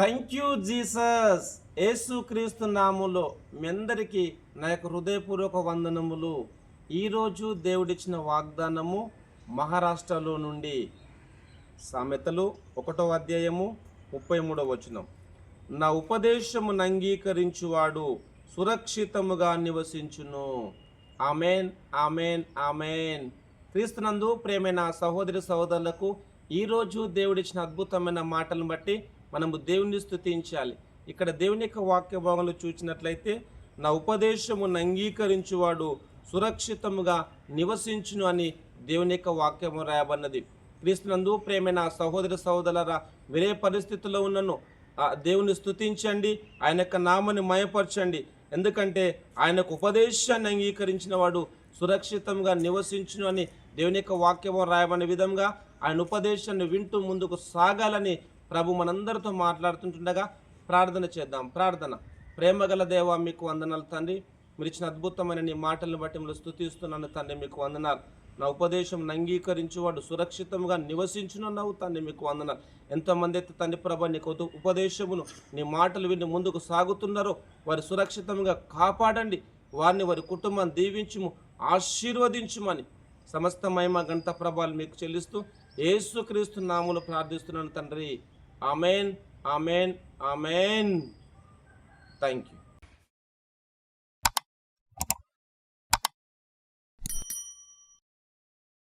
Thank you Jesus. యేసుక్రీస్తు నామములో మీ అందరికీ నా యొక్క హృదయపూర్వక వందనములు. ఈరోజు దేవుడిచ్చిన వాగ్దానము మహారాష్ట్రలో నుండి సామెతలు 1వ అధ్యాయము 33వ వచనం. నా ఉపదేశమును అంగీకరించువాడు సురక్షితముగా నివసించును. Amen, amen, amen. క్రీస్తునందు ప్రేమైన సహోదరి సహోదరులకు ఈరోజు దేవుడిచ్చిన అద్భుతమైన మాటలను బట్టి మనము దేవుని స్తుతించాలి. ఇక్కడ దేవుని యొక్క వాక్య భాగంలో చూసినట్లయితే నా ఉపదేశమును అంగీకరించువాడు సురక్షితముగా నివసించును అని దేవుని యొక్క వాక్యము రాయబడినది. క్రీస్తునందు ప్రేమైన సహోదరి సహోదరులారా, వేరే పరిస్థితుల్లో ఉన్నను దేవుని స్తుతించండి, ఆయన యొక్క నామాన్ని మయపరచండి. ఎందుకంటే ఆయనకు ఉపదేశాన్ని అంగీకరించిన వాడు సురక్షితంగా నివసించును అని దేవుని యొక్క వాక్యము రాయబడిన విధంగా ఆయన ఉపదేశాన్ని వింటూ ముందుకు సాగాలని ప్రభు మనందరితో మాట్లాడుతుంటుండగా ప్రార్థన చేద్దాం. ప్రార్థన. ప్రేమగల దేవ, మీకు వందనాలు తండ్రి. మీరు ఇచ్చిన అద్భుతమైన నీ మాటలను బట్టి మిమ్మల్ని స్తుతిస్తున్నాను తండ్రి, మీకు వందనాలు. నా ఉపదేశం అంగీకరించేవాడు సురక్షితంగా నివసించునన్నావు తండ్రి, మీకు వందనాలు. ఎంతమంది అయితే తండ్రి ప్రభ నీకు ఉపదేశమును నీ మాటలు విని ముందుకు సాగుతున్నారో వారి సురక్షితంగా కాపాడండి. వారిని వారి కుటుంబాన్ని దీవించుము, ఆశీర్వదించుమని సమస్త మహిమ గంట ప్రభావాలు మీకు చెల్లిస్తూ యేసుక్రీస్తు నామములో ప్రార్థిస్తున్నాను తండ్రి. Amen, amen, amen. Thank you.